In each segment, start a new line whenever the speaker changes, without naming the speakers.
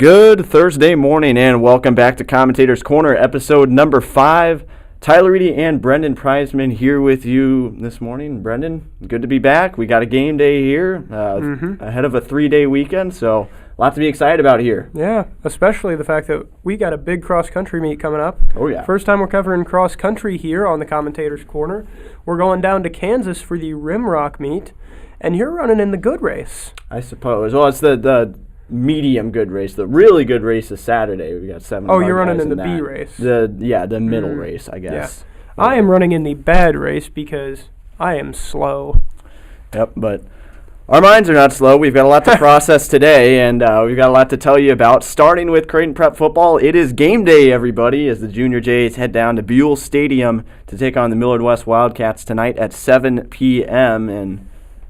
Good Thursday morning, and welcome back to Commentator's Corner, episode number 5. Tyler Reedy and Brendan Preisman here with you this morning. Brendan, good to be back. We got a game day here ahead of a 3-day weekend, so a lot to be excited about here.
Yeah, especially the fact that we got a big cross-country meet coming up.
Oh, yeah.
First time we're covering cross-country here on the Commentator's Corner. We're going down to Kansas for the Rimrock meet, and you're running in the good race.
I suppose. Well, it's the medium good race. The really good race is Saturday. We got 7.
Oh, you're running in the B race.
The middle race, I guess.
Yeah. I am running in the bad race because I am slow.
Yep, but our minds are not slow. We've got a lot to process today, and we've got a lot to tell you about. Starting with Creighton Prep football, it is game day, everybody, as the Junior Jays head down to Buell Stadium to take on the Millard West Wildcats tonight at 7 p.m., and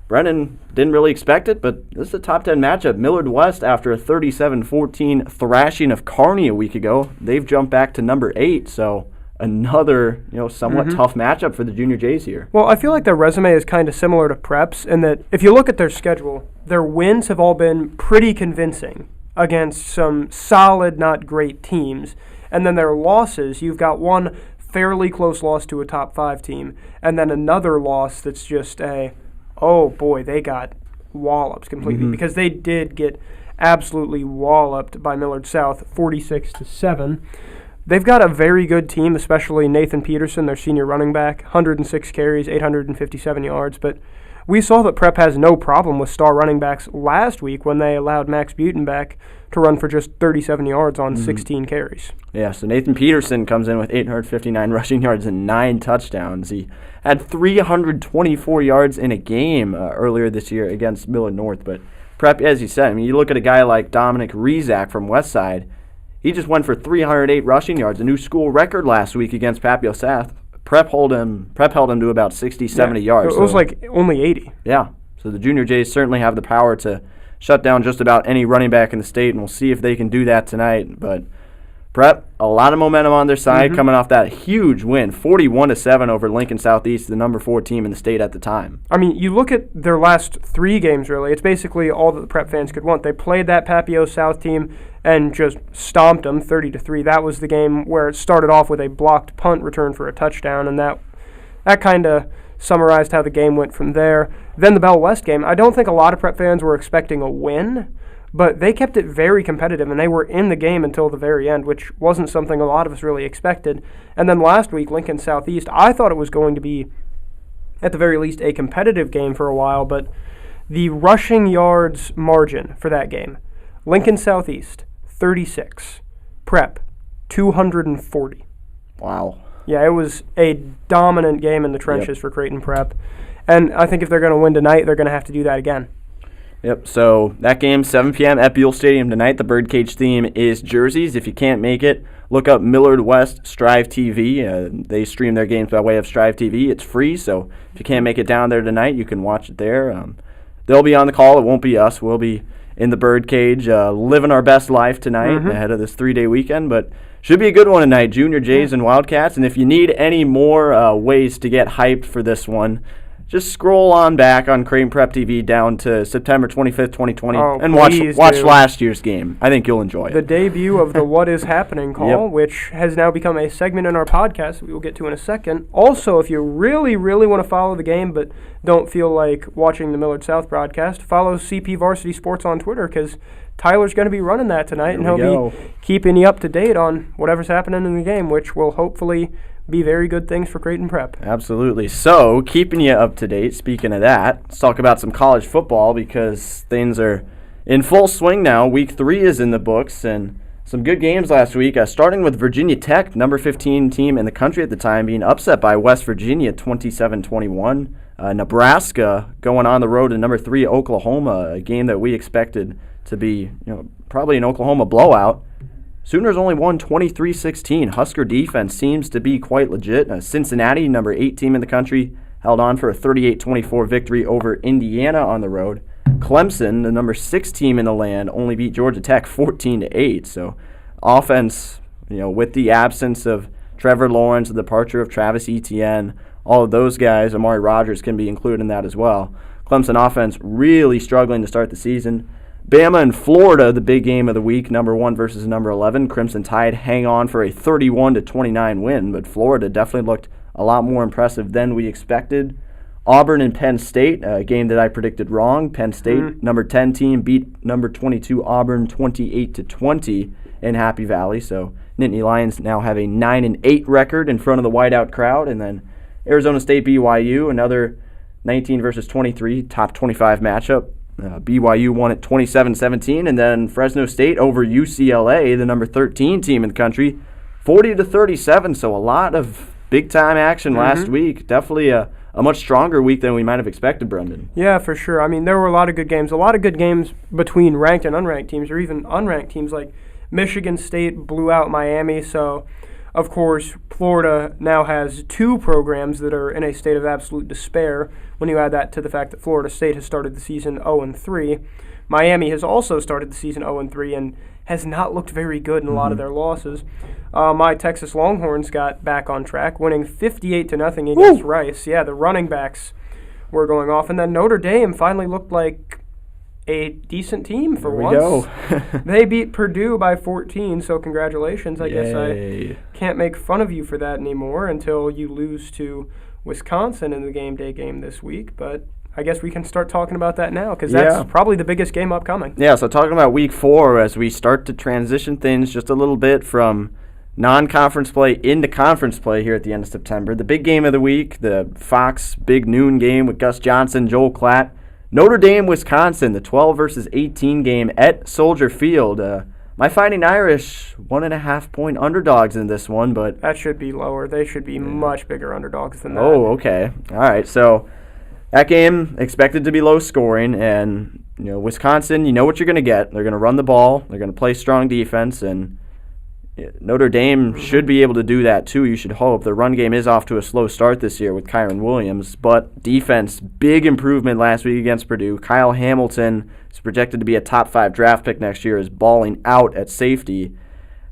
Brennan didn't really expect it, but this is a top 10 matchup. Millard West, after a 37-14 thrashing of Kearney a week ago, they've jumped back to number 8, so another somewhat tough matchup for the Junior Jays here.
Well, I feel like their resume is kind of similar to Prep's in that if you look at their schedule, their wins have all been pretty convincing against some solid, not great teams. And then their losses, you've got one fairly close loss to a top 5 team, and then another loss that's just oh boy, they got walloped completely because they did get absolutely walloped by Millard South, 46-7. They've got a very good team, especially Nathan Peterson, their senior running back, 106 carries, 857 yards. But we saw that Prep has no problem with star running backs last week when they allowed Max Butenbeck to run for just 37 yards on 16 carries.
Yeah, so Nathan Peterson comes in with 859 rushing yards and 9 touchdowns. He had 324 yards in a game earlier this year against Millard North. But Prep, as you said, you look at a guy like Dominic Rizak from Westside. He just went for 308 rushing yards, a new school record last week against Papio South. Prep held him to about 60, 70 yards.
It was like only 80.
Yeah, so the Junior Jays certainly have the power to shut down just about any running back in the state, and we'll see if they can do that tonight. But Prep, a lot of momentum on their side coming off that huge win, 41-7 over Lincoln Southeast, the number 4 team in the state at the time.
I mean, you look at their last 3 games, really. It's basically all that the Prep fans could want. They played that Papio South team and just stomped them 30-3. That was the game where it started off with a blocked punt return for a touchdown, and that kind of summarized how the game went from there. Then the Bell West game, I don't think a lot of Prep fans were expecting a win, but they kept it very competitive, and they were in the game until the very end, which wasn't something a lot of us really expected. And then last week, Lincoln Southeast, I thought it was going to be, at the very least, a competitive game for a while, but the rushing yards margin for that game, Lincoln Southeast, 36. Prep, 240.
Wow.
Yeah, it was a dominant game in the trenches for Creighton Prep. And I think if they're going to win tonight, they're going to have to do that again.
Yep, so that game, 7 p.m. at Buell Stadium tonight. The Birdcage theme is jerseys. If you can't make it, look up Millard West Strive TV. They stream their games by way of Strive TV. It's free, so if you can't make it down there tonight, you can watch it there. They'll be on the call. It won't be us. We'll be in the Birdcage living our best life tonight ahead of this 3-day weekend, but should be a good one tonight, Junior Jays and Wildcats. And if you need any more ways to get hyped for this one, just scroll on back on Creighton Prep TV down to September 25th, 2020, and watch last year's game. I think you'll enjoy it.
The debut of the What Is Happening call, which has now become a segment in our podcast that we will get to in a second. Also, if you really, really want to follow the game but don't feel like watching the Millard South broadcast, follow CP Varsity Sports on Twitter because Tyler's going to be running that tonight, and he'll be keeping you up to date on whatever's happening in the game, which will hopefully be very good things for Creighton Prep.
Absolutely. So, keeping you up to date, speaking of that, let's talk about some college football because things are in full swing now. Week 3 is in the books, and some good games last week, starting with Virginia Tech, number 15 team in the country at the time, being upset by West Virginia 27-21. Nebraska going on the road to number 3 Oklahoma, a game that we expected to be probably an Oklahoma blowout. Sooners only won 23-16. Husker defense seems to be quite legit. Cincinnati, number 8 team in the country, held on for a 38-24 victory over Indiana on the road. Clemson, the number 6 team in the land, only beat Georgia Tech 14-8. So offense, with the absence of Trevor Lawrence, the departure of Travis Etienne, all of those guys, Amari Rogers can be included in that as well. Clemson offense really struggling to start the season. Bama and Florida, the big game of the week, number 1 versus number 11. Crimson Tide hang on for a 31-29 win, but Florida definitely looked a lot more impressive than we expected. Auburn and Penn State, a game that I predicted wrong. Penn State, number 10 team, beat number 22 Auburn 28-20 in Happy Valley. So Nittany Lions now have a 9-8 record in front of the whiteout crowd. And then Arizona State BYU, another 19 versus 23 top 25 matchup. BYU won at 27-17, and then Fresno State over UCLA, the number 13 team in the country, 40-37. So a lot of big-time action last week. Definitely a much stronger week than we might have expected, Brendan.
Yeah, for sure. I mean, there were a lot of good games. A lot of good games between ranked and unranked teams, or even unranked teams. Like Michigan State blew out Miami, so of course Florida now has 2 programs that are in a state of absolute despair when you add that to the fact that Florida State has started the season 0-3. Miami has also started the season 0-3 and has not looked very good in a lot of their losses. My Texas Longhorns got back on track, winning 58-0 against Rice. Yeah, the running backs were going off. And then Notre Dame finally looked like a decent team for once. They beat Purdue by 14, so congratulations. I guess I can't make fun of you for that anymore until you lose to Wisconsin in the game day game this week. But I guess we can start talking about that now because that's probably the biggest game upcoming. Yeah,
so talking about week 4 as we start to transition things just a little bit from non-conference play into conference play here at the end of September. The big game of the week, the Fox big noon game with Gus Johnson, Joel Klatt. Notre Dame, Wisconsin, the 12 versus 18 game at Soldier Field. My Fighting Irish, 1.5-point underdogs in this one, but
that should be lower. They should be much bigger underdogs than that.
Oh, okay. All right, so that game expected to be low scoring, and Wisconsin, you know what you're going to get. They're going to run the ball. They're going to play strong defense, and Notre Dame should be able to do that too. You should hope. The run game is off to a slow start this year with Kyron Williams, but defense, big improvement last week against Purdue. Kyle Hamilton is projected to be a top 5 draft pick next year, is balling out at safety.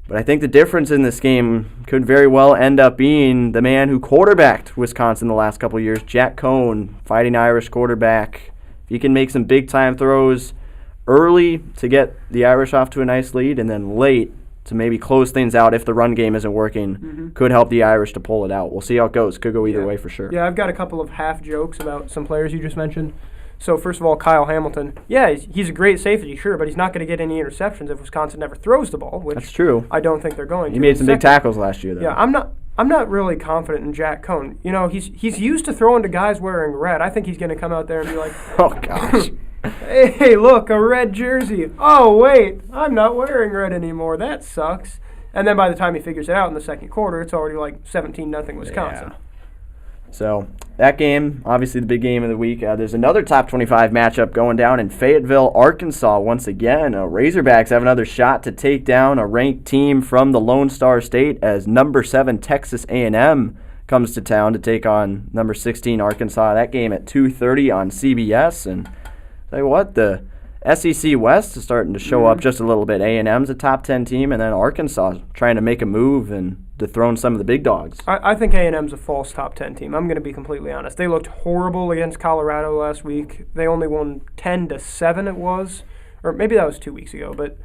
But I think the difference in this game could very well end up being the man who quarterbacked Wisconsin the last couple of years, Jack Cohn, Fighting Irish quarterback. If he can make some big-time throws early to get the Irish off to a nice lead, and then late to maybe close things out if the run game isn't working, could help the Irish to pull it out. We'll see how it goes. Could go either way for sure.
Yeah, I've got a couple of half jokes about some players you just mentioned. So first of all, Kyle Hamilton. Yeah, he's a great safety, sure, but he's not going to get any interceptions if Wisconsin never throws the ball, which
that's true.
I don't think they're going to.
He made some big tackles last year, though.
Yeah, I'm not really confident in Jack Cohn. He's used to throwing to guys wearing red. I think he's going to come out there and be like,
oh gosh.
Hey, look, a red jersey. Oh, wait, I'm not wearing red anymore. That sucks. And then by the time he figures it out in the second quarter, it's already like 17-0 Wisconsin.
Yeah. So that game, obviously the big game of the week. There's another top 25 matchup going down in Fayetteville, Arkansas. Once again, Razorbacks have another shot to take down a ranked team from the Lone Star State as number 7 Texas A&M comes to town to take on number 16 Arkansas. That game at 2:30 on CBS. And tell you what, the SEC West is starting to show up just a little bit. A&M's a top 10 team, and then Arkansas trying to make a move and dethrone some of the big dogs.
I think A&M's a false top 10 team. I'm going to be completely honest. They looked horrible against Colorado last week. They only won 10-7 it was, or maybe that was 2 weeks ago, but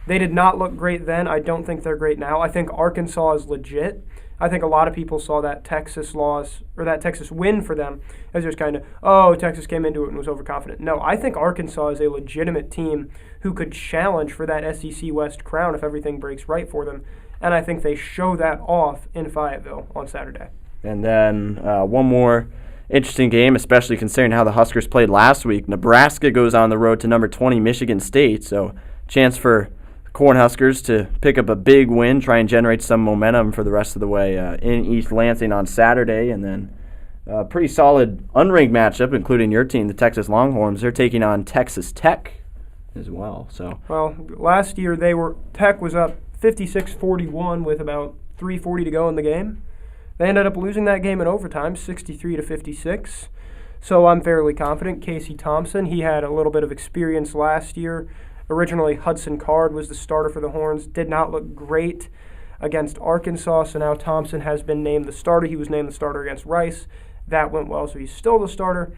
they did not look great then. I don't think they're great now. I think Arkansas is legit. I think a lot of people saw that Texas loss or that Texas win for them as just kind of, Texas came into it and was overconfident. No, I think Arkansas is a legitimate team who could challenge for that SEC West crown if everything breaks right for them. And I think they show that off in Fayetteville on Saturday.
And then one more interesting game, especially considering how the Huskers played last week. Nebraska goes on the road to number 20 Michigan State, so chance for Cornhuskers to pick up a big win, try and generate some momentum for the rest of the way in East Lansing on Saturday. And then a pretty solid unranked matchup, including your team, the Texas Longhorns. They're taking on Texas Tech as well.
Well, last year Tech was up 56-41 with about 3:40 to go in the game. They ended up losing that game in overtime, 63-56. So I'm fairly confident. Casey Thompson, he had a little bit of experience last year. Originally, Hudson Card was the starter for the Horns. Did not look great against Arkansas, so now Thompson has been named the starter. He was named the starter against Rice. That went well, so he's still the starter.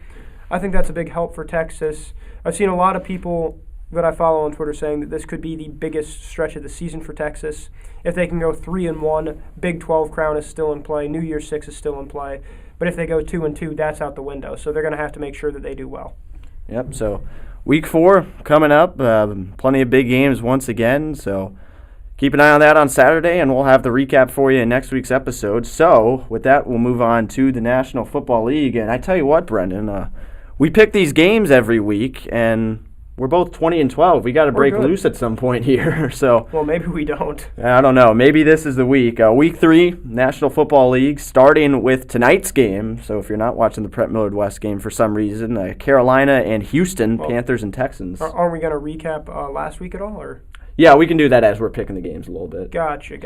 I think that's a big help for Texas. I've seen a lot of people that I follow on Twitter saying that this could be the biggest stretch of the season for Texas. If they can go 3-1, Big 12 crown is still in play, New Year's 6 is still in play. But if they go 2-2, that's out the window. So they're going to have to make sure that they do well.
Yep, so week 4 coming up. Plenty of big games once again. So keep an eye on that on Saturday, and we'll have the recap for you in next week's episode. So with that, we'll move on to the National Football League. And I tell you what, Brendan, we pick these games every week, and we're both 20-12. We got to break loose at some point here. So,
well, maybe we don't.
I don't know. Maybe this is the week. Week 3, National Football League, starting with tonight's game. So if you're not watching the Prep Millard West game for some reason, Carolina and Houston, Panthers and Texans.
Are we going to recap last week at all? Or?
Yeah, we can do that as we're picking the games a little bit.
Gotcha.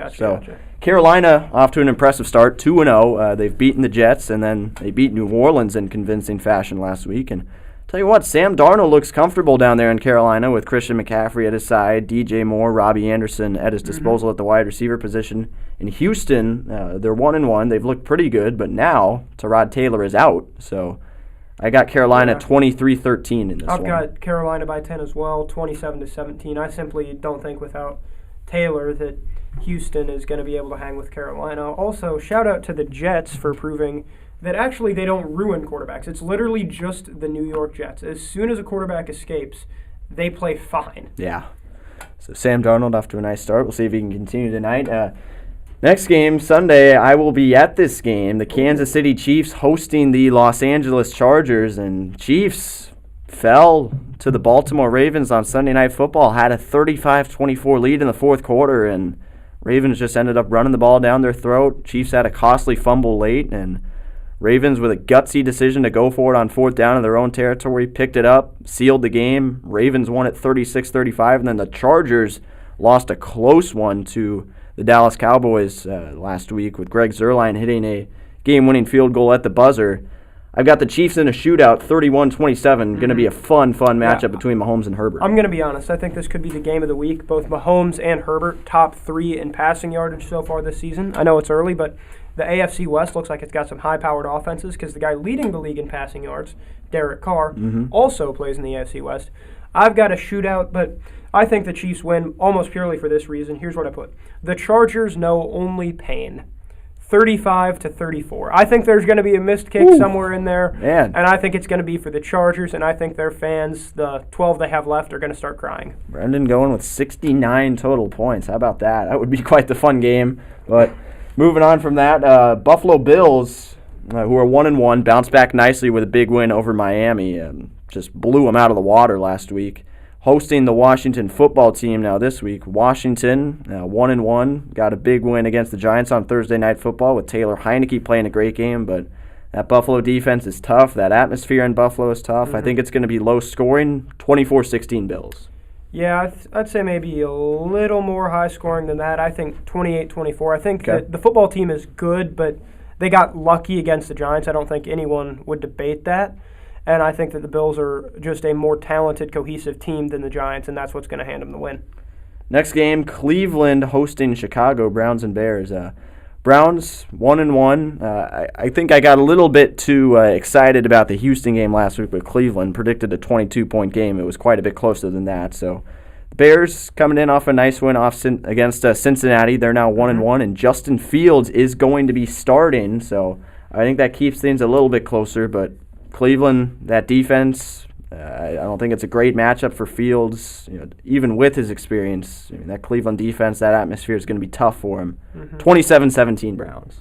Carolina off to an impressive start, 2-0. They've beaten the Jets, and then they beat New Orleans in convincing fashion last week. And tell you what, Sam Darnold looks comfortable down there in Carolina with Christian McCaffrey at his side, DJ Moore, Robbie Anderson at his disposal at the wide receiver position. In Houston, they're 1-1. They've looked pretty good, but now Tyrod Taylor is out. So I got Carolina 23-13 in this one.
I've got Carolina by 10 as well, 27-17. I simply don't think without Taylor that Houston is going to be able to hang with Carolina. Also, shout out to the Jets for proving that actually they don't ruin quarterbacks. It's literally just the New York Jets. As soon as a quarterback escapes, they play fine.
Yeah. So Sam Darnold off to a nice start. We'll see if he can continue tonight. Next game, Sunday, I will be at this game. The Kansas City Chiefs hosting the Los Angeles Chargers, and Chiefs fell to the Baltimore Ravens on Sunday Night Football, had a 35-24 lead in the fourth quarter, and Ravens just ended up running the ball down their throat. Chiefs had a costly fumble late, and Ravens, with a gutsy decision to go for it on fourth down in their own territory, picked it up, sealed the game. Ravens won it 36-35, and then the Chargers lost a close one to the Dallas Cowboys last week with Greg Zuerlein hitting a game-winning field goal at the buzzer. I've got the Chiefs in a shootout, 31-27. Going to be a fun matchup between Mahomes and Herbert.
I'm going to be honest. I think this could be the game of the week. Both Mahomes and Herbert, top 3 in passing yardage so far this season. I know it's early, but the AFC West looks like it's got some high-powered offenses because the guy leading the league in passing yards, Derek Carr, also plays in the AFC West. I've got a shootout, but I think the Chiefs win almost purely for this reason. Here's what I put. The Chargers know only pain. 35-34. I think there's going to be a missed kick somewhere in there, and I think it's going to be for the Chargers, and I think their fans, the 12 they have left, are going to start crying.
Brendan going with 69 total points. How about that? That would be quite the fun game. But moving on from that, Buffalo Bills, who are 1-1, bounced back nicely with a big win over Miami, and just blew them out of the water last week. Hosting the Washington football team now this week. Washington, 1-1, got a big win against the Giants on Thursday Night Football with Taylor Heineke playing a great game, but that Buffalo defense is tough. That atmosphere in Buffalo is tough. I think it's going to be low scoring, 24-16 Bills.
Yeah, I'd say maybe a little more high scoring than that. I think 28-24. I think that the football team is good, but they got lucky against the Giants. I don't think anyone would debate that. And I think that the Bills are just a more talented, cohesive team than the Giants, and that's what's going to hand them the win.
Next game, Cleveland hosting Chicago, Browns and Bears. Browns 1-1. I think I got a little bit too excited about the Houston game last week with Cleveland. Predicted a 22-point game. It was quite a bit closer than that. So the Bears coming in off a nice win against Cincinnati. They're now 1-1, and Justin Fields is going to be starting. So I think that keeps things a little bit closer, but Cleveland, that defense, I don't think it's a great matchup for Fields. Even with his experience, that Cleveland defense, that atmosphere is going to be tough for him. 27-17 Browns.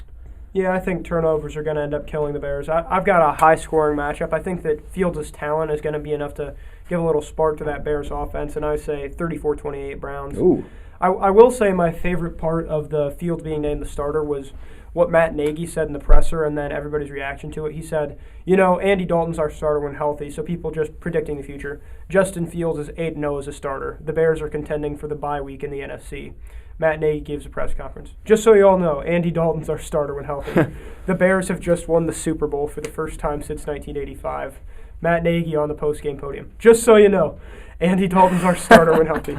Yeah, I think turnovers are going to end up killing the Bears. I've got a high-scoring matchup. I think that Fields' talent is going to be enough to give a little spark to that Bears offense, and I say 34-28 Browns.
Ooh.
I will say my favorite part of the Fields being named the starter was what Matt Nagy said in the presser and then everybody's reaction to it. He said, Andy Dalton's our starter when healthy, so people just predicting the future. Justin Fields is 8-0 as a starter. The Bears are contending for the bye week in the NFC. Matt Nagy gives a press conference. Just so you all know, Andy Dalton's our starter when healthy. The Bears have just won the Super Bowl for the first time since 1985. Matt Nagy on the post-game podium. Just so you know, Andy Dalton's our starter when healthy.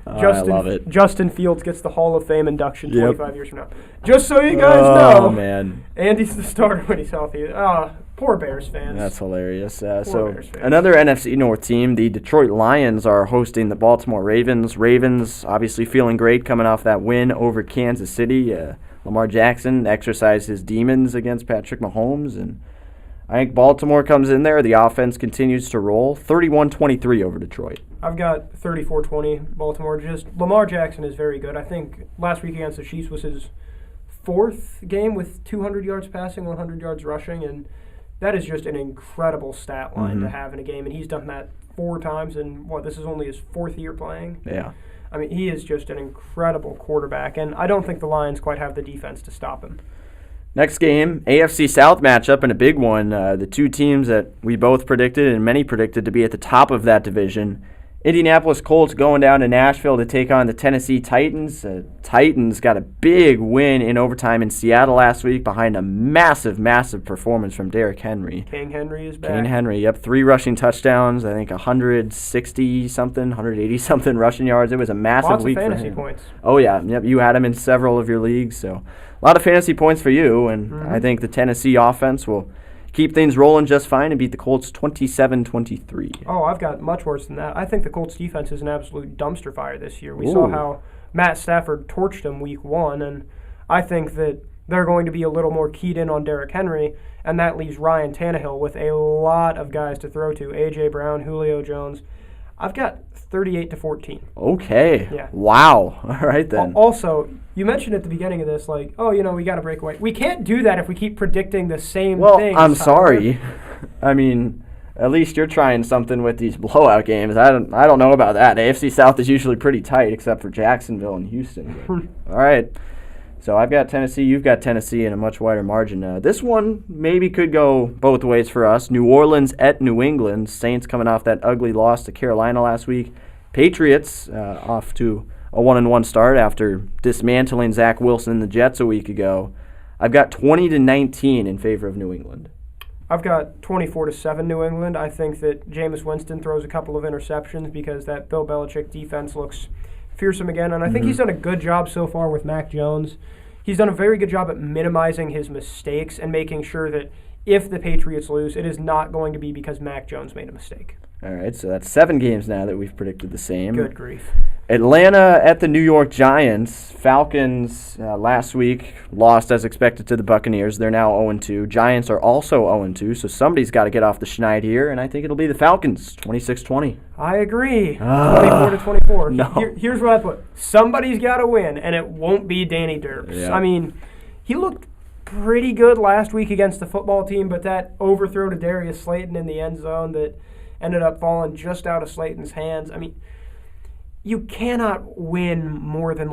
I love it.
Justin Fields gets the Hall of Fame induction 25 years from now. Just so you guys know,
man.
Andy's the starter when he's healthy. Poor Bears fans.
That's hilarious.
Bears fans.
Another NFC North team, the Detroit Lions, are hosting the Baltimore Ravens. Ravens obviously feeling great coming off that win over Kansas City. Lamar Jackson exercised his demons against Patrick Mahomes, and I think Baltimore comes in there. The offense continues to roll. 31-23 over Detroit.
I've got 34-20 Baltimore. Just Lamar Jackson is very good. I think last week against the Chiefs was his fourth game with 200 yards passing, 100 yards rushing, and that is just an incredible stat line to have in a game, and he's done that 4 times, and this is only his 4th year playing?
Yeah.
I mean, he is just an incredible quarterback, and I don't think the Lions quite have the defense to stop him.
Next game, AFC South matchup, and a big one. The two teams that we both predicted and many predicted to be at the top of that division. Indianapolis Colts going down to Nashville to take on the Tennessee Titans. Titans got a big win in overtime in Seattle last week behind a massive, massive performance from Derrick Henry.
King Henry is back.
King Henry, yep, 3 rushing touchdowns, I think 160-something, 180-something rushing yards. It was a massive week for him.
Lots of fantasy points.
Oh, yeah, yep, you had him in several of your leagues, so a lot of fantasy points for you, and I think the Tennessee offense will keep things rolling just fine and beat the Colts 27-23.
Oh, I've got much worse than that. I think the Colts defense is an absolute dumpster fire this year. We saw how Matt Stafford torched him week 1, and I think that they're going to be a little more keyed in on Derrick Henry, and that leaves Ryan Tannehill with a lot of guys to throw to. A.J. Brown, Julio Jones. I've got 38-14.
Okay.
Yeah.
Wow. All right, then.
Also, you mentioned at the beginning of this, we got to break away. We can't do that if we keep predicting the same thing.
Well, I'm sorry. I mean, at least you're trying something with these blowout games. I don't know about that. AFC South is usually pretty tight, except for Jacksonville and Houston. All right. So I've got Tennessee. You've got Tennessee in a much wider margin. This one maybe could go both ways for us. New Orleans at New England. Saints coming off that ugly loss to Carolina last week. Patriots off to a 1-1 start after dismantling Zach Wilson and the Jets a week ago. I've got 20-19 in favor of New England.
I've got 24-7 New England. I think that Jameis Winston throws a couple of interceptions because that Bill Belichick defense looks fearsome again, and I think he's done a good job so far with Mac Jones. He's done a very good job at minimizing his mistakes and making sure that if the Patriots lose, it is not going to be because Mac Jones made a mistake.
All right, so that's 7 games now that we've predicted the same.
Good grief.
Atlanta at the New York Giants. Falcons last week lost as expected to the Buccaneers. They're now 0-2. Giants are also 0-2, so somebody's got to get off the schneid here, and I think it'll be the Falcons, 26-20.
I agree. 24-24.
No.
Here's what I put. Somebody's got to win, and it won't be Danny Derps.
Yeah.
I mean, he looked pretty good last week against the football team, but that overthrow to Darius Slayton in the end zone that ended up falling just out of Slayton's hands. I mean, you cannot win more than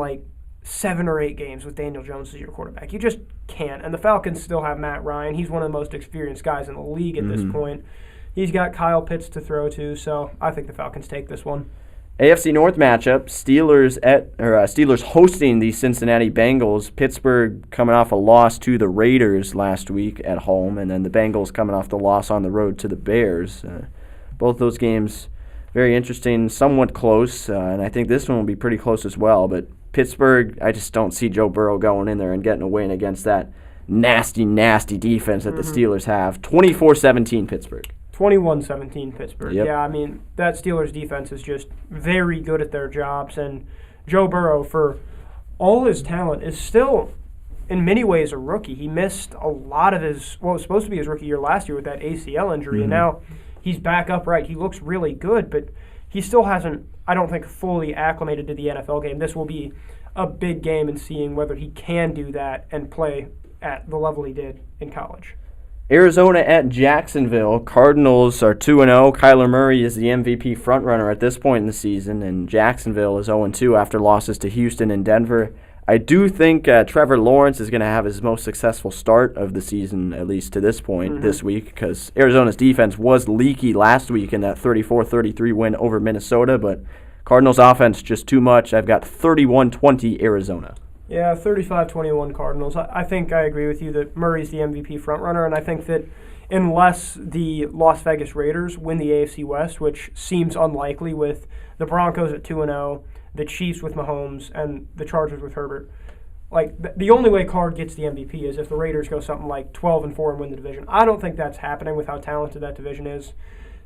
7 or 8 games with Daniel Jones as your quarterback. You just can't. And the Falcons still have Matt Ryan. He's one of the most experienced guys in the league at this point. He's got Kyle Pitts to throw to, so I think the Falcons take this one.
AFC North matchup: Steelers hosting the Cincinnati Bengals. Pittsburgh coming off a loss to the Raiders last week at home, and then the Bengals coming off the loss on the road to the Bears. Both those games very interesting, somewhat close, and I think this one will be pretty close as well. But Pittsburgh, I just don't see Joe Burrow going in there and getting a win against that nasty, nasty defense that the Steelers have. 24-17 Pittsburgh.
21-17 Pittsburgh.
Yep.
Yeah, I mean, that Steelers defense is just very good at their jobs, and Joe Burrow, for all his talent, is still in many ways a rookie. He missed a lot of his, what was supposed to be his rookie year last year with that ACL injury, and now he's back upright. He looks really good, but he still hasn't, I don't think, fully acclimated to the NFL game. This will be a big game in seeing whether he can do that and play at the level he did in college.
Arizona at Jacksonville. Cardinals are 2-0. Kyler Murray is the MVP frontrunner at this point in the season, and Jacksonville is 0-2 after losses to Houston and Denver. I do think Trevor Lawrence is going to have his most successful start of the season, at least to this point, this week, because Arizona's defense was leaky last week in that 34-33 win over Minnesota, but Cardinals' offense just too much. I've got 31-20 Arizona.
Yeah, 35-21 Cardinals. I think I agree with you that Murray's the MVP frontrunner, and I think that unless the Las Vegas Raiders win the AFC West, which seems unlikely with the Broncos at 2-0, the Chiefs with Mahomes, and the Chargers with Herbert, the only way Carr gets the MVP is if the Raiders go something like 12-4 and win the division. I don't think that's happening with how talented that division is.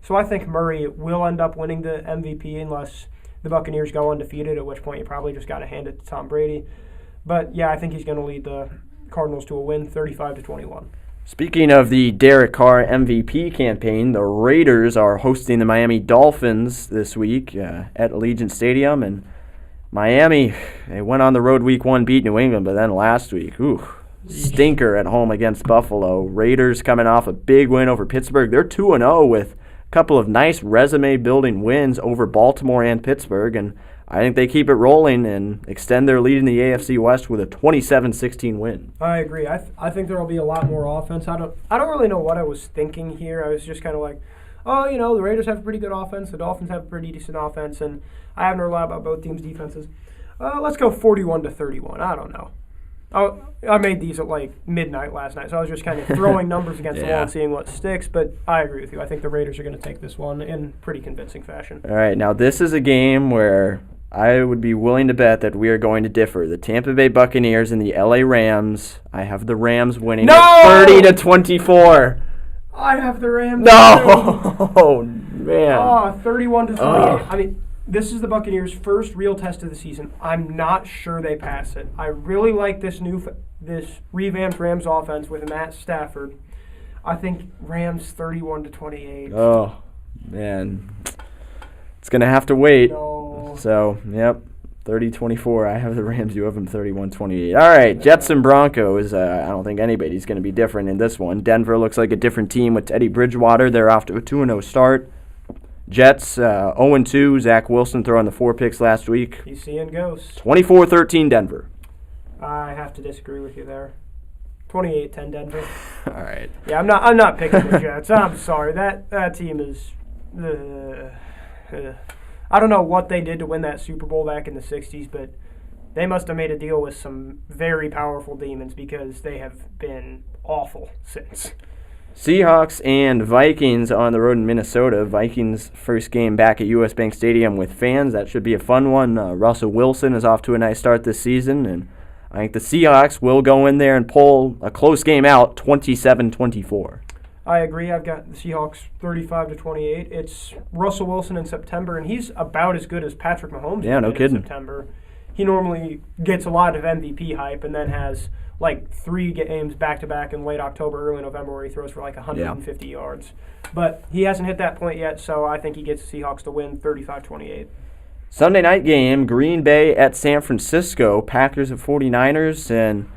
So I think Murray will end up winning the MVP unless the Buccaneers go undefeated, at which point you probably just got to hand it to Tom Brady. But yeah, I think he's going to lead the Cardinals to a win, 35-21.
Speaking of the Derek Carr MVP campaign, the Raiders are hosting the Miami Dolphins this week at Allegiant Stadium, and Miami, they went on the road week 1, beat New England, but then last week, stinker at home against Buffalo. Raiders coming off a big win over Pittsburgh. They're 2-0 with a couple of nice resume-building wins over Baltimore and Pittsburgh, and I think they keep it rolling and extend their lead in the AFC West with a 27-16 win.
I agree. I think there will be a lot more offense. I don't really know what I was thinking here. I was just kind of like, the Raiders have a pretty good offense. The Dolphins have a pretty decent offense, and I haven't heard a lot about both teams' defenses. Let's go 41-31. I don't know. I made these at midnight last night, so I was just kind of throwing numbers against the wall and seeing what sticks, but I agree with you. I think the Raiders are going to take this one in pretty convincing fashion.
All right, now this is a game where I would be willing to bet that we are going to differ. The Tampa Bay Buccaneers and the LA Rams. I have the Rams winning 30-24.
I have the Rams.
No! Oh, man.
31-28. I mean, this is the Buccaneers' first real test of the season. I'm not sure they pass it. I really like this revamped Rams offense with Matt Stafford. I think Rams 31-28.
Oh, man. It's going to have to wait.
No.
So, 30-24. I have the Rams. You have them 31-28. All right, Jets and Broncos. I don't think anybody's going to be different in this one. Denver looks like a different team with Teddy Bridgewater. They're off to a 2-0 start. Jets 0-2. Zach Wilson throwing the 4 picks last week.
He's seeing ghosts.
24-13 Denver.
I have to disagree with you there. 28-10 Denver.
All right.
Yeah, I'm not picking the Jets. I'm sorry. That team is. I don't know what they did to win that Super Bowl back in the 60s, but they must have made a deal with some very powerful demons because they have been awful since.
Seahawks and Vikings on the road in Minnesota. Vikings' first game back at U.S. Bank Stadium with fans. That should be a fun one. Russell Wilson is off to a nice start this season, and I think the Seahawks will go in there and pull a close game out, 27-24.
I agree. I've got the Seahawks 35-28. It's Russell Wilson in September, and he's about as good as Patrick Mahomes.
Yeah, no kidding.
In September. He normally gets a lot of MVP hype and then has 3 games back-to-back in late October, early November where he throws for 150 yards. But he hasn't hit that point yet, so I think he gets the Seahawks to win 35-28.
Sunday night game, Green Bay at San Francisco. Packers at 49ers, and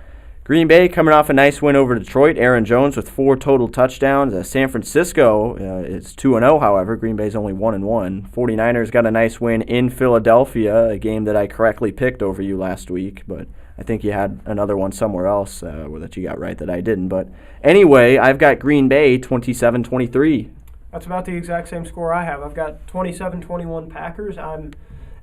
Green Bay coming off a nice win over Detroit. Aaron Jones with 4 total touchdowns. San Francisco is 2-0, however. Green Bay's only 1-1. 49ers got a nice win in Philadelphia, a game that I correctly picked over you last week, but I think you had another one somewhere else that you got right that I didn't. But anyway, I've got Green Bay 27-23.
That's about the exact same score I have. I've got 27-21 Packers. I'm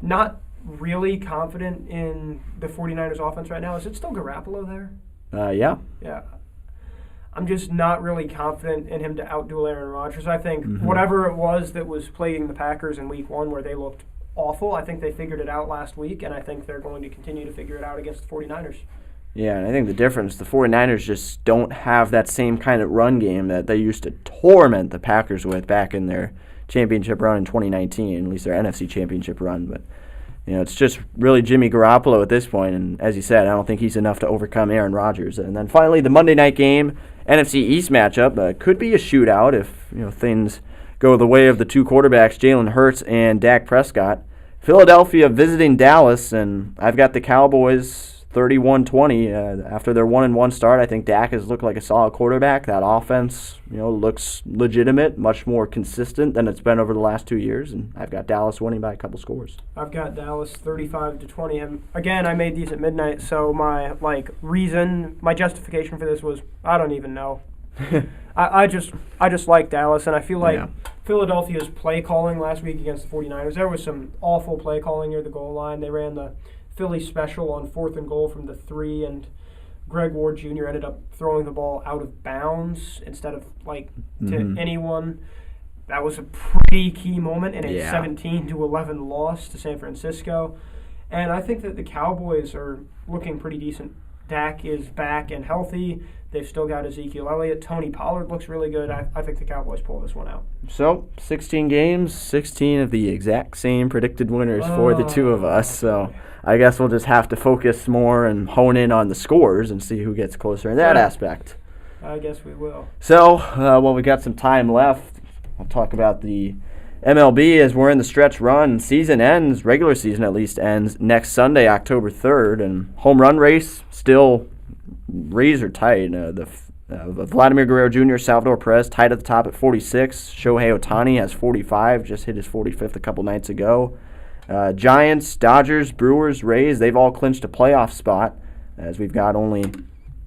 not really confident in the 49ers offense right now. Is it still Garoppolo there?
Yeah.
Yeah. I'm just not really confident in him to outduel Aaron Rodgers. I think whatever it was that was plaguing the Packers in week 1 where they looked awful, I think they figured it out last week, and I think they're going to continue to figure it out against the 49ers.
Yeah, and I think the difference, the 49ers just don't have that same kind of run game that they used to torment the Packers with back in their championship run in 2019, at least their NFC championship run. But it's just really Jimmy Garoppolo at this point, and as you said, I don't think he's enough to overcome Aaron Rodgers. And then finally, the Monday night game, NFC East matchup, could be a shootout if things go the way of the 2 quarterbacks, Jalen Hurts and Dak Prescott. Philadelphia visiting Dallas, and I've got the Cowboys 31-20. After their 1-1 start, I think Dak has looked like a solid quarterback. That offense, looks legitimate, much more consistent than it's been over the last 2 years, and I've got Dallas winning by a couple scores.
I've got Dallas 35-20. And again, I made these at midnight, so my my justification for this was I don't even know. I just like Dallas, and I feel like Philadelphia's play calling last week against the 49ers, there was some awful play calling near the goal line. They ran the Philly special on 4th and goal from the 3, and Greg Ward Jr. ended up throwing the ball out of bounds instead of to anyone. That was a pretty key moment in a 17-11 loss to San Francisco. And I think that the Cowboys are looking pretty decent Dak is back and healthy. They've still got Ezekiel Elliott. Tony Pollard looks really good. I think the Cowboys pull this one out.
So, 16 games, 16 of the exact same predicted winners for the two of us. So, I guess we'll just have to focus more and hone in on the scores and see who gets closer in that aspect.
I guess we will.
So, while we got some time left, I'll talk about the MLB as we're in the stretch run. Season ends, regular season at least, ends next Sunday, October 3rd. And home run race still razor tight. Vladimir Guerrero Jr., Salvador Perez tied at the top at 46. Shohei Ohtani has 45, just hit his 45th a couple nights ago. Giants, Dodgers, Brewers, Rays, they've all clinched a playoff spot as we've got only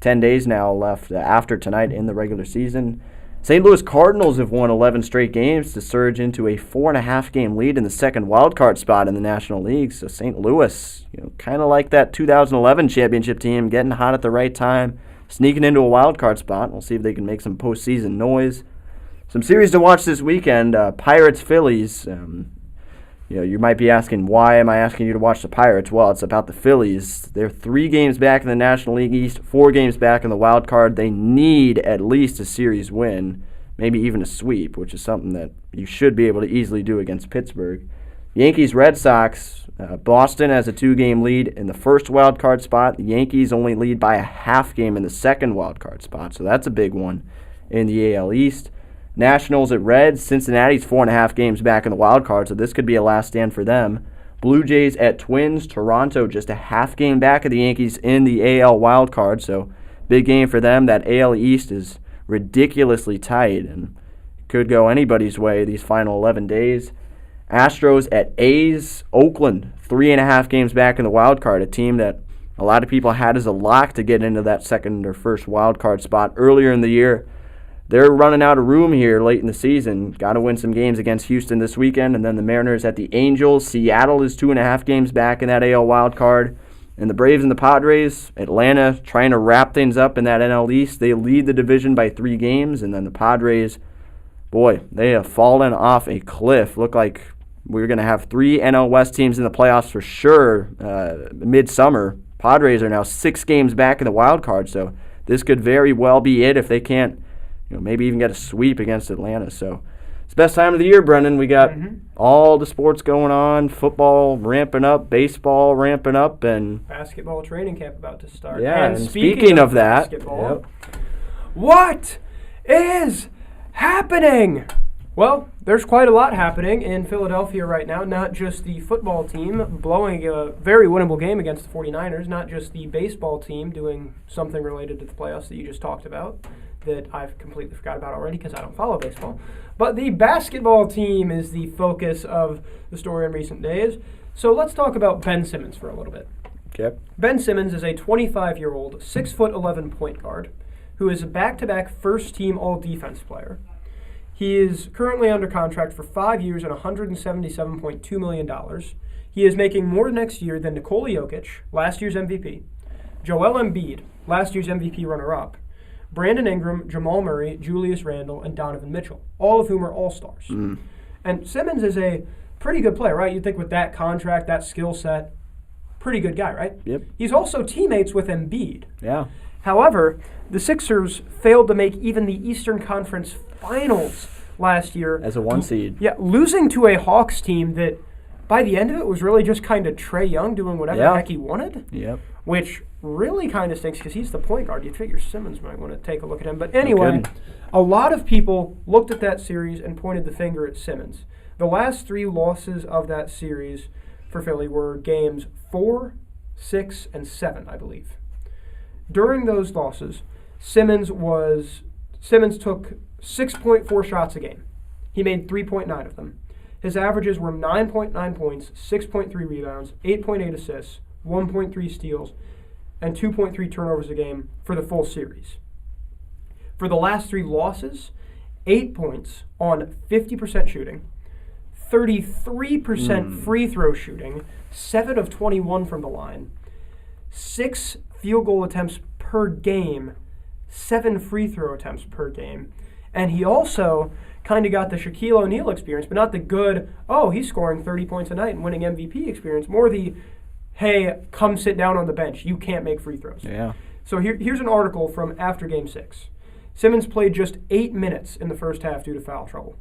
10 days now left after tonight in the regular season. St. Louis Cardinals have won 11 straight games to surge into a 4.5-game lead in the second wildcard spot in the National League. So St. Louis, kind of like that 2011 championship team, getting hot at the right time, sneaking into a wildcard spot. We'll see if they can make some postseason noise. Some series to watch this weekend, Pirates, Phillies. You might be asking, why am I asking you to watch the Pirates? Well, it's about the Phillies. They're 3 games back in the National League East, 4 games back in the wild card. They need at least a series win, maybe even a sweep, which is something that you should be able to easily do against Pittsburgh. Yankees, Red Sox, Boston has a 2-game lead in the first wild card spot. The Yankees only lead by a half game in the second wild card spot, so that's a big one in the AL East. Nationals at Reds. Cincinnati's 4.5 games back in the wild card, so this could be a last stand for them. Blue Jays at Twins. Toronto just a half game back of the Yankees in the AL wild card, so big game for them. That AL East is ridiculously tight and could go anybody's way these final 11 days. Astros at A's. Oakland, 3.5 games back in the wild card, a team that a lot of people had as a lock to get into that second or first wild card spot earlier in the year. They're running out of room here late in the season. Got to win some games against Houston this weekend, and then the Mariners at the Angels. Seattle is 2.5 games back in that AL wild card. And the Braves and the Padres, Atlanta trying to wrap things up in that NL East. They lead the division by 3 games, and then the Padres, boy, they have fallen off a cliff. Look like we're going to have 3 NL West teams in the playoffs for sure midsummer. Padres are now 6 games back in the wild card, so this could very well be it if they can't maybe even get a sweep against Atlanta. So it's the best time of the year, Brendan. We got all the sports going on, football ramping up, baseball ramping up, and
basketball training camp about to start.
Yeah, and speaking of that,
what is happening? Well, there's quite a lot happening in Philadelphia right now. Not just the football team blowing a very winnable game against the 49ers, not just the baseball team doing something related to the playoffs that you just talked about, that I've completely forgot about already because I don't follow baseball. But the basketball team is the focus of the story in recent days. So let's talk about Ben Simmons for a little bit.
Okay.
Ben Simmons is a 25-year-old, 6'11" point guard who is a back-to-back first-team all-defense player. He is currently under contract for 5 years and $177.2 million. He is making more next year than Nikola Jokic, last year's MVP, Joel Embiid, last year's MVP runner-up, Brandon Ingram, Jamal Murray, Julius Randle, and Donovan Mitchell, all of whom are all-stars. And Simmons is a pretty good player, right? You'd think with that contract, that skill set, pretty good guy, right?
Yep.
He's also teammates with Embiid.
Yeah.
However, the Sixers failed to make even the Eastern Conference Finals last year.
As a 1 seed.
Yeah, losing to a Hawks team that by the end of it was really just kind of Trae Young doing whatever the heck he wanted.
Yep.
Which really kind of stinks because he's the point guard. You'd figure Simmons might want to take a look at him. But anyway, a lot of people looked at that series and pointed the finger at Simmons. The last 3 losses of that series for Philly were games 4, 6, and 7, I believe. During those losses, Simmons took 6.4 shots a game. He made 3.9 of them. His averages were 9.9 points, 6.3 rebounds, 8.8 assists, 1.3 steals, and 2.3 turnovers a game for the full series. For the last 3 losses, 8 points on 50% shooting, 33% free throw shooting, 7 of 21 from the line, 6 field goal attempts per game, 7 free throw attempts per game. And he also kind of got the Shaquille O'Neal experience, but not the good, he's scoring 30 points a night and winning MVP experience. More the, hey, come sit down on the bench. You can't make free throws.
Yeah.
So here's an article from after Game 6. Simmons played just 8 minutes in the first half due to foul trouble.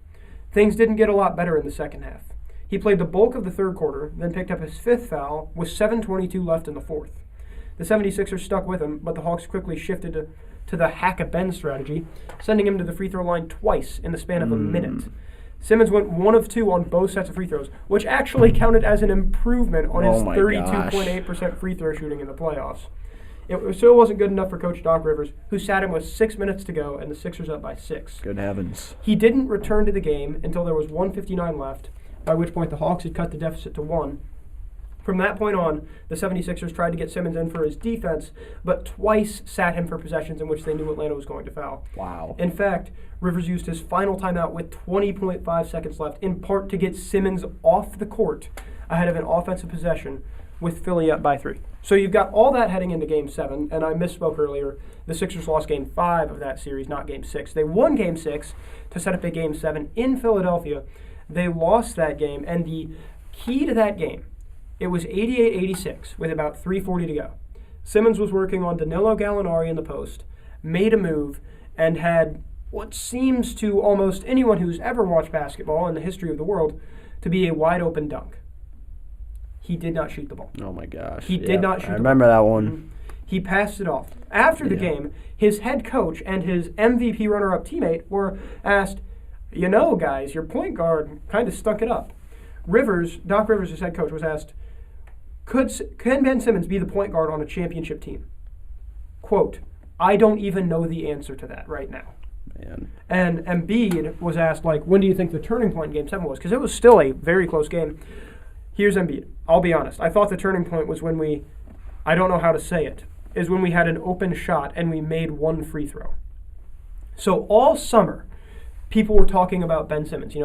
Things didn't get a lot better in the second half. He played the bulk of the third quarter, then picked up his 5th foul with 7:22 left in the 4th. The 76ers stuck with him, but the Hawks quickly shifted to the hack-a-Ben strategy, sending him to the free throw line twice in the span of a minute. Simmons went 1 of 2 on both sets of free throws, which actually counted as an improvement on his 32.8% free throw shooting in the playoffs. It still wasn't good enough for Coach Doc Rivers, who sat him with 6 minutes to go and the Sixers up by 6.
Good heavens.
He didn't return to the game until there was 1:59 left, by which point the Hawks had cut the deficit to 1. From that point on, the 76ers tried to get Simmons in for his defense, but twice sat him for possessions in which they knew Atlanta was going to foul.
Wow.
In fact, Rivers used his final timeout with 20.5 seconds left, in part to get Simmons off the court ahead of an offensive possession with Philly up by 3. So you've got all that heading into Game 7, and I misspoke earlier. The Sixers lost Game 5 of that series, not Game 6. They won Game 6 to set up a Game 7 in Philadelphia. They lost that game, and the key to that game, it was 88-86 with about 3:40 to go. Simmons was working on Danilo Gallinari in the post, made a move, and had what seems to almost anyone who's ever watched basketball in the history of the world to be a wide-open dunk. He did not shoot the ball.
Oh, my gosh.
He did not shoot the ball.
I remember that one.
He passed it off. After the game, his head coach and his MVP runner-up teammate were asked, you know, guys, your point guard kind of stunk it up. Doc Rivers, his head coach, was asked, can Ben Simmons be the point guard on a championship team? Quote, I don't even know the answer to that right now.
Man.
And Embiid was asked, when do you think the turning point in Game 7 was? Because it was still a very close game. Here's Embiid. I'll be honest. I thought the turning point was when I don't know how to say it, is when we had an open shot and we made 1 free throw. So all summer, people were talking about Ben Simmons.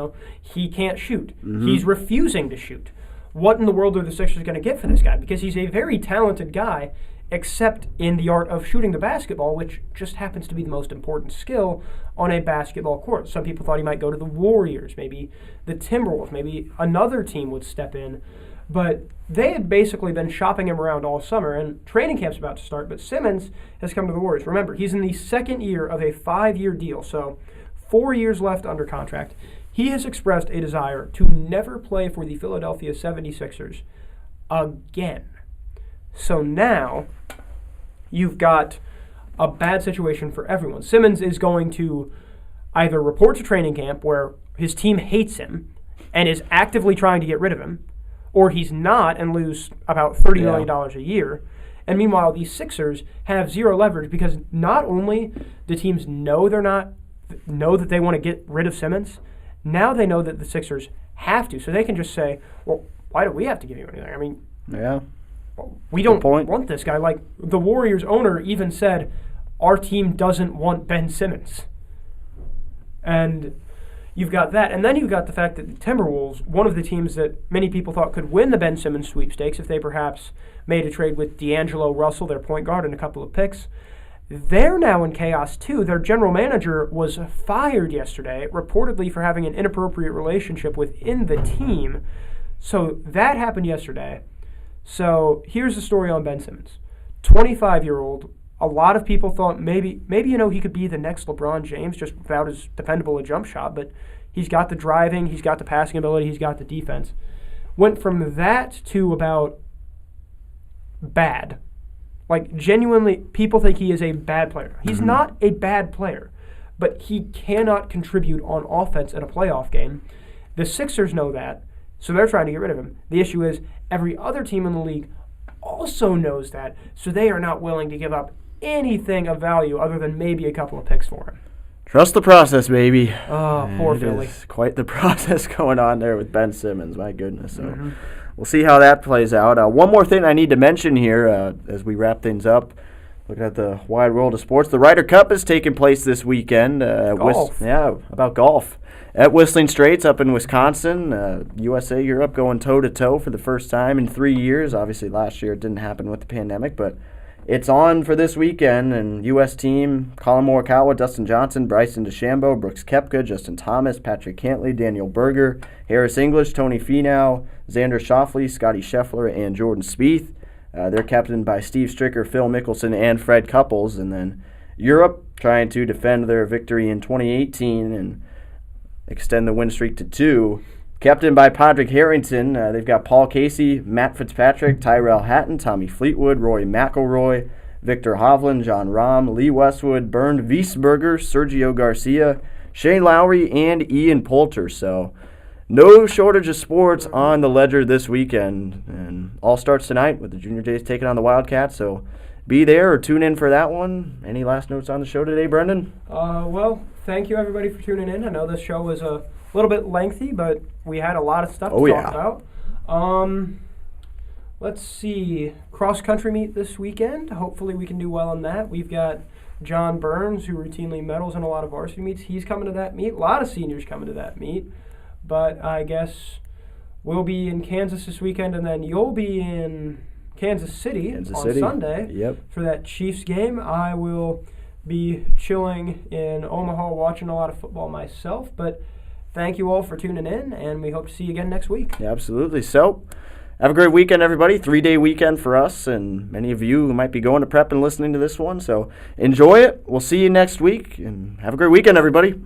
He can't shoot. Mm-hmm. He's refusing to shoot. What in the world are the Sixers going to get for this guy? Because he's a very talented guy, except in the art of shooting the basketball, which just happens to be the most important skill on a basketball court. Some people thought he might go to the Warriors, maybe the Timberwolves, maybe another team would step in. But they had basically been shopping him around all summer, and training camp's about to start, but Simmons has come to the Warriors. Remember, he's in the second year of a 5-year deal, so 4 years left under contract. He has expressed a desire to never play for the Philadelphia 76ers again. So now you've got a bad situation for everyone. Simmons is going to either report to training camp where his team hates him and is actively trying to get rid of him, or he's not and lose about $30 million a year. And meanwhile, these Sixers have zero leverage because not only do teams know that they want to get rid of Simmons, now they know that the Sixers have to. So they can just say, well, why do we have to give you anything? I mean, we don't want this guy. The Warriors owner even said, our team doesn't want Ben Simmons. And you've got that. And then you've got the fact that the Timberwolves, one of the teams that many people thought could win the Ben Simmons sweepstakes if they perhaps made a trade with D'Angelo Russell, their point guard, and a couple of picks, they're now in chaos too. Their general manager was fired yesterday, reportedly for having an inappropriate relationship within the team. So that happened yesterday. So here's the story on Ben Simmons. 25-year-old. A lot of people thought maybe he could be the next LeBron James just without as dependable a jump shot, but he's got the driving, he's got the passing ability, he's got the defense. Went from that to about bad. Genuinely, people think he is a bad player. He's not a bad player, but he cannot contribute on offense in a playoff game. The Sixers know that, so they're trying to get rid of him. The issue is every other team in the league also knows that, so they are not willing to give up anything of value other than maybe a couple of picks for him.
Trust the process, baby.
Oh, poor Philly.
It is quite the process going on there with Ben Simmons. My goodness. So we'll see how that plays out. One more thing I need to mention here as we wrap things up. Looking at the wide world of sports, the Ryder Cup is taking place this weekend.
Golf.
About golf. At Whistling Straits up in Wisconsin. USA Europe going toe-to-toe for the first time in 3 years. Obviously, last year it didn't happen with the pandemic, but it's on for this weekend. And U.S. team, Colin Morikawa, Dustin Johnson, Bryson DeChambeau, Brooks Koepka, Justin Thomas, Patrick Cantley, Daniel Berger, Harris English, Tony Finau, Xander Schauffele, Scotty Scheffler, and Jordan Spieth. They're captained by Steve Stricker, Phil Mickelson, and Fred Couples. And then Europe trying to defend their victory in 2018 and extend the win streak to 2. Captained by Padraig Harrington, they've got Paul Casey, Matt Fitzpatrick, Tyrell Hatton, Tommy Fleetwood, Rory McIlroy, Victor Hovland, John Rahm, Lee Westwood, Bernd Wiesberger, Sergio Garcia, Shane Lowry, and Ian Poulter. So no shortage of sports on the ledger this weekend. And all starts tonight with the Junior Jays taking on the Wildcats. So be there or tune in for that one. Any last notes on the show today, Brendan?
Well, thank you everybody for tuning in. I know this show was a little bit lengthy, but we had a lot of stuff to talk about. Let's see. Cross-country meet this weekend. Hopefully we can do well in that. We've got John Burns, who routinely medals in a lot of varsity meets. He's coming to that meet. A lot of seniors coming to that meet. But I guess we'll be in Kansas this weekend, and then you'll be in Kansas City on Sunday for that Chiefs game. I will be chilling in Omaha watching a lot of football myself, but thank you all for tuning in, and we hope to see you again next week.
Yeah, absolutely. So have a great weekend, everybody. 3-day weekend for us, and many of you who might be going to prep and listening to this one. So enjoy it. We'll see you next week, and have a great weekend, everybody.